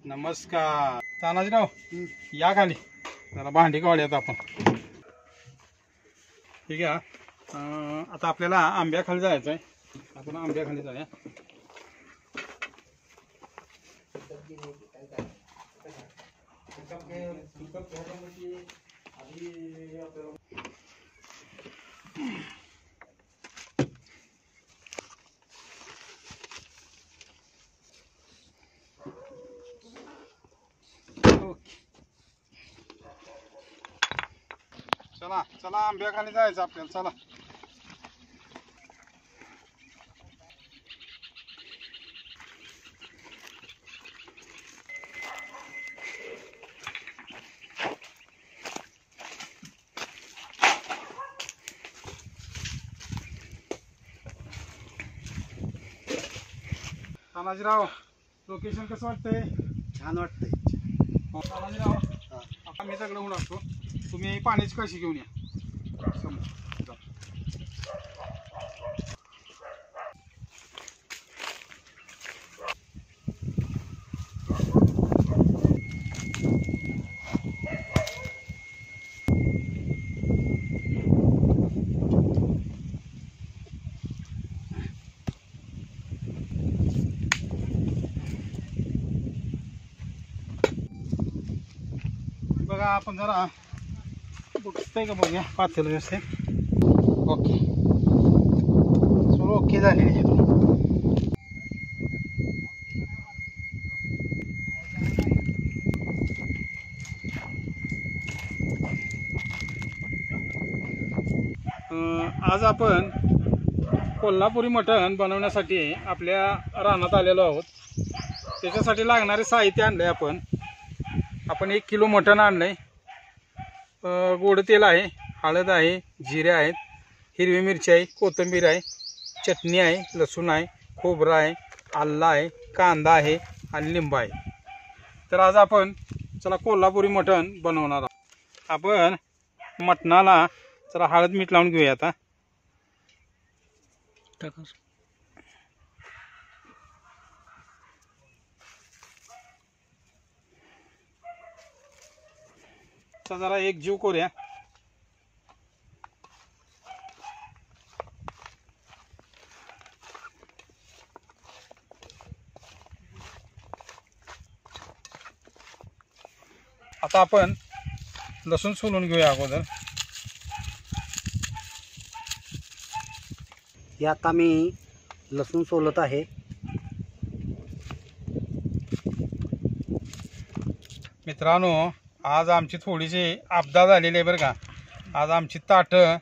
नमस्कार तानाजीराव, या खाली जरा भांडी काढूयात आपण. ठीक आहे. आता आपल्याला आंब्याखाली जायचं आहे. आपण आंब्याखाली जाऊया. चला चला आंब्याखाली जायचं आपल्याला. चला तानाजीराव, लोकेशन कसं वाटतंय? छान वाटतंय. तानाजीराव, आम्ही सगळं होऊन असतो. तुम्ही पाण्याची कशी घेऊन या. बघा आपण जरा बुटतंय का बघूया पातेलं व्यवस्थित. ओके, सगळं ओके झालेली आहे. आज आपण कोल्हापुरी मटण बनवण्यासाठी आपल्या रानात आलेलो आहोत. त्याच्यासाठी लागणारे साहित्य आणलंय आपण 1 किलो मटण आणलंय. गोड तेल आहे, हळद आहे, जिरे आहेत, हिरवी मिरची आहे, कोथिंबीर आहे, चटणी आहे, लसूण आहे, खोबरं आहे, आलं आहे, कांदा आहे आणि लिंबू आहे. तर आज आपण चला कोल्हापुरी मटण बनवणार आहोत. आपण मटणाला जरा हळद मीठ लावून घेऊया. आता जरा एक जीव करूया. आता आपण लसूण सोलून घेऊया अगोदर. यात आम्ही लसूण सोलत आहे. मित्रांनो, आज आमची थोडीशी आपदा झालेली आहे बरं का. आज आमची ताटं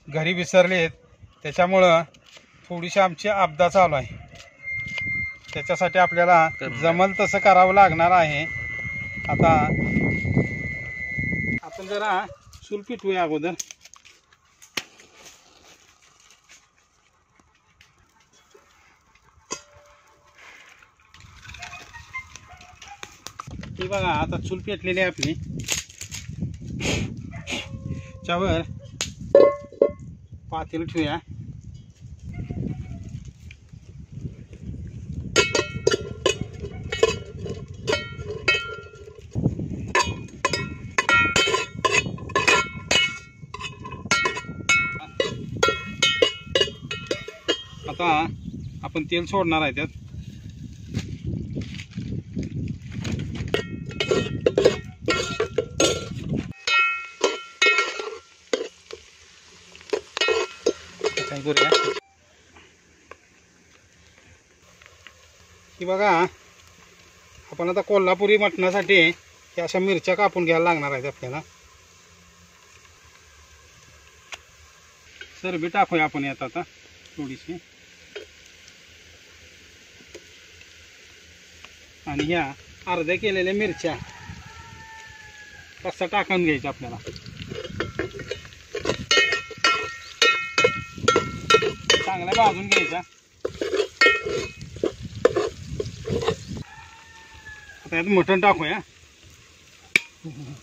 घरी विसरलीत, त्याच्यामुळं थोडीशी आमची आपदा चालू आहे. त्याच्यासाठी आपल्याला जमल तसं करावं लागणार आहे. आता आपण जरा चूल पेटवूया अगोदर. ही बघा आता चूल पेटलेली आहे आपली. त्यावर पातेलं ठेवूया. आता आपण तेल सोडणार आहे त्यात. की बघा आपण आता कोल्हापुरी मटणासाठी हे अशा मिरच्या कापून घ्यायला लागणार आहेत आपल्याला. सरबी टाकूया आपण यात आता थोडीशी. आणि ह्या अर्ध्या केलेल्या मिरच्या कसा टाकून घ्यायच्या आपल्याला. चांगल्या भाजून घ्यायच्या. आता यात मटण टाकूया.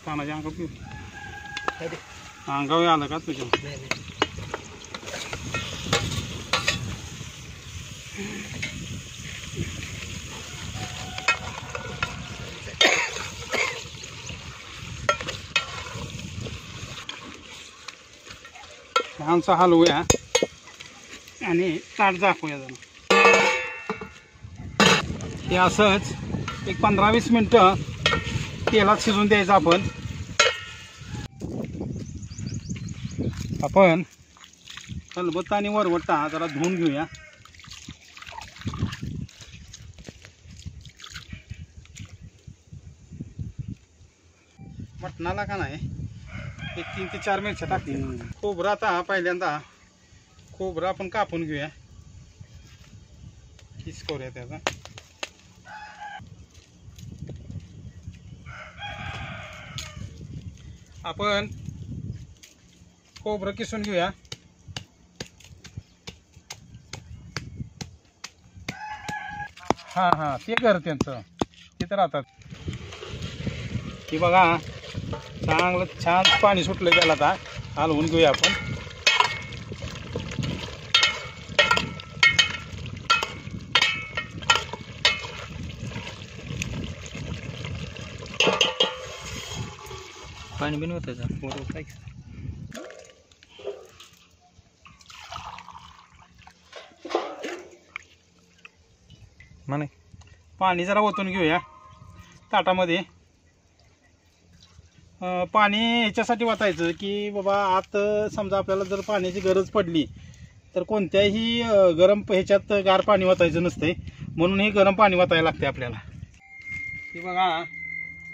तानाच्या अंगावर आलं का तुझ्या? छानसा हलवूया आणि ताट झाकूया जरा. हे असंच एक 15-20 मिनटं तेलात शिजून द्यायचं. आपण खलबत्ता आणि वरवट्टा जरा धुवून घेऊया. मटणाला का नाही एक 3 ते 4 मिरच्या टाकते. खोबरं आता पहिल्यांदा खोबरं आपण कापून घेऊया. किस करूया त्याचा. आपण खोबरं किसून घेऊया. हां ते घर त्यांचं तिथं राहतात. हे बघा चांगलं छान पाणी सुटलं त्याला. आता हलवून घेऊया आपण. पाणी बिन होतं का? म्हणे पाणी जरा ओतून घेऊया ताटामध्ये. पाणी ह्याच्यासाठी वाटायचं की बाबा आत समजा आपल्याला जर पाण्याची गरज पडली तर कोणत्याही गरम ह्याच्यात गार पाणी वाटायचं नसतंय, म्हणून हे गरम पाणी वाटायला लागते आपल्याला. हे बघा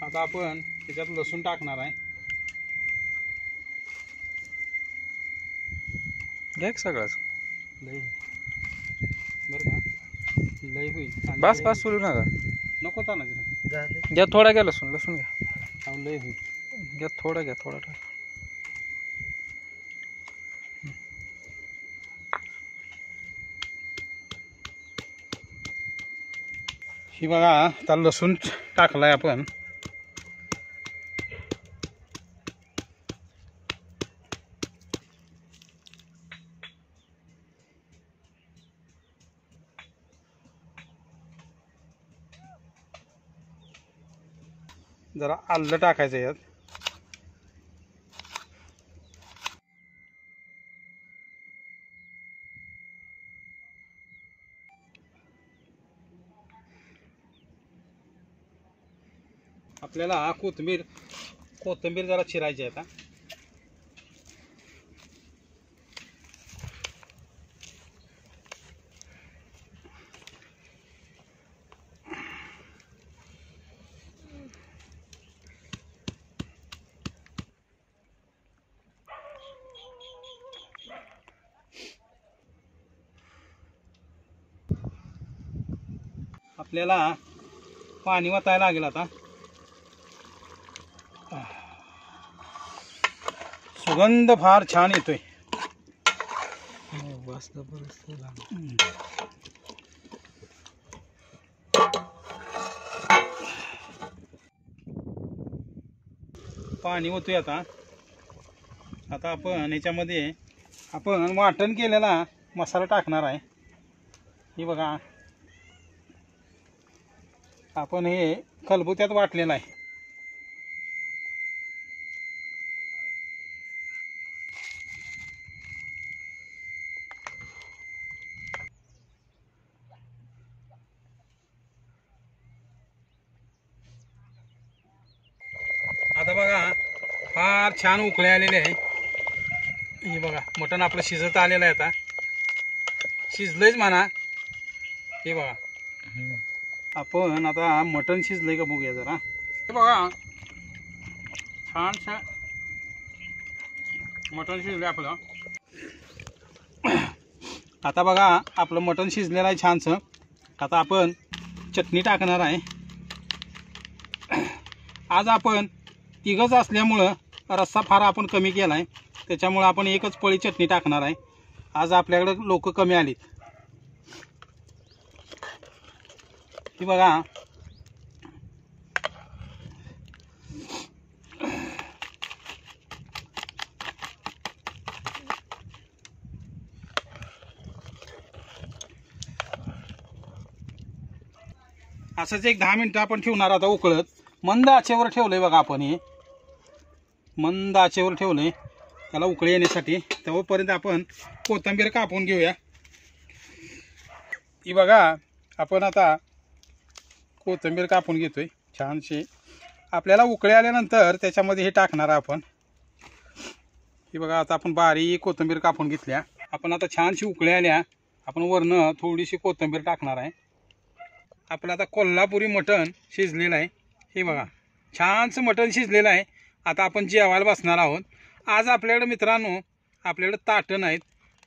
आता आपण त्याच्यात लसूण टाकणार आहे. घ्या सगळंच. लई बरं का, लई होईल. बस बस सोडू नका. नको तानाजी घ्या थोडा घ्या लसूण घ्या. लई होईल. घ्या थोडा टाक. ही बघा आता लसूण टाकलाय आपण. जरा आलं टाकायचं यात. आपल्याला कोथिंबीर जरा चिरायची आहे आता. आपल्याला पाणी वतायला लागेल आता. सुगंध फार छान येतोय. पाणी होतोय आता. आता आपण याच्यामध्ये आपण वाटण केलेला मसाला टाकणार आहे. हे बघा आपण हे खलबत्त्यात वाटलेलं आहे. आता बघा फार छान उकळे आलेले आहे. हे बघा मटण आपलं शिजत आलेलं आहे. आता शिजलंयच म्हणा. हे बघा आपण आता मटण शिजलंय का बघूया जरा. हे बघा छान मटण शिजलंय आपलं. आता बघा आपलं मटण शिजलेलं आहे छानसं. आता आपण चटणी टाकणार आहे. आज आपण तिघच असल्यामुळं रस्सा फार आपण कमी केला आहे, त्याच्यामुळं आपण एकच पळी चटणी टाकणार आहे. आज आपल्याकडे लोक कमी आलीत. ही बघा असंच एक 10 मिनिटं आपण ठेवणार. आता उकळत मंद आचेवर ठेवलंय बघा आपण. हे मंद आचेवर ठेवलंय. त्याला उकळी येण्यासाठी. तेव्हापर्यंत आपण कोथिंबीर कापून घेऊया. ही बघा आपण आता कोथिंबीर कापून घेतोय छानशी. आपल्याला उकळी आल्यानंतर त्याच्यामध्ये हे टाकणार आपण. ही बघा आता आपण बारीक कोथिंबीर कापून घेतल्या. आपण आता छानशी उकळी आल्या आपण वरनं थोडीशी कोथिंबीर टाकणार आहे. आपलं आता कोल्हापुरी मटण शिजलेलं आहे. हे बघा छानसं मटण शिजलेलं आहे. आता आपण जेवायला बसणार आहोत. आज आपल्याकडे मित्रांनो आपल्याकडे ताटं नाहीत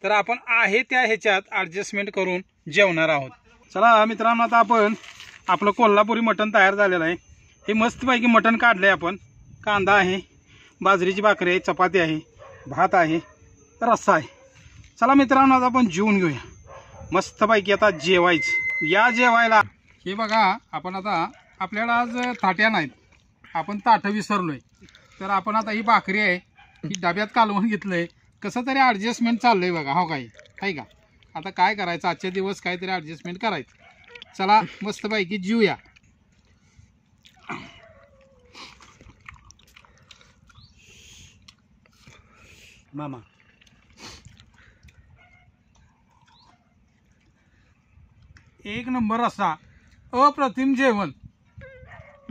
तर आपण आहे त्या ह्याच्यात ॲडजस्टमेंट करून जेवणार आहोत. चला मित्रांनो आता आपण आपलं कोल्हापुरी मटण तयार झालेलं आहे. हे मस्तपैकी मटण काढलं आहे आपण. कांदा आहे, बाजरीची भाकरी आहे, चपाती आहे, भात आहे, रस्सा आहे. चला मित्रांनो आता आपण जेवून घेऊया मस्तपैकी. आता जेवायचं या जेवायला. हे बघा आपण आता आपल्याला आज ताट्या नाहीत आपण ताटं विसरलोय तर आपण आता ही भाकरी आहे ही डब्यात कालवून घेतलंय. कसं तरी ॲडजस्टमेंट चाललंय बघा. हो काही आहे का आता काय करायचं आजच्या दिवस काहीतरी ॲडजस्टमेंट करायचं. चला मस्तपैकी जेवूया. मामा एक नंबर रस्सा, अप्रतिम जेवण.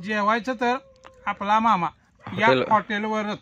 जेवायचं तर आपला मामा या हॉटेल- हॉटेलवरच.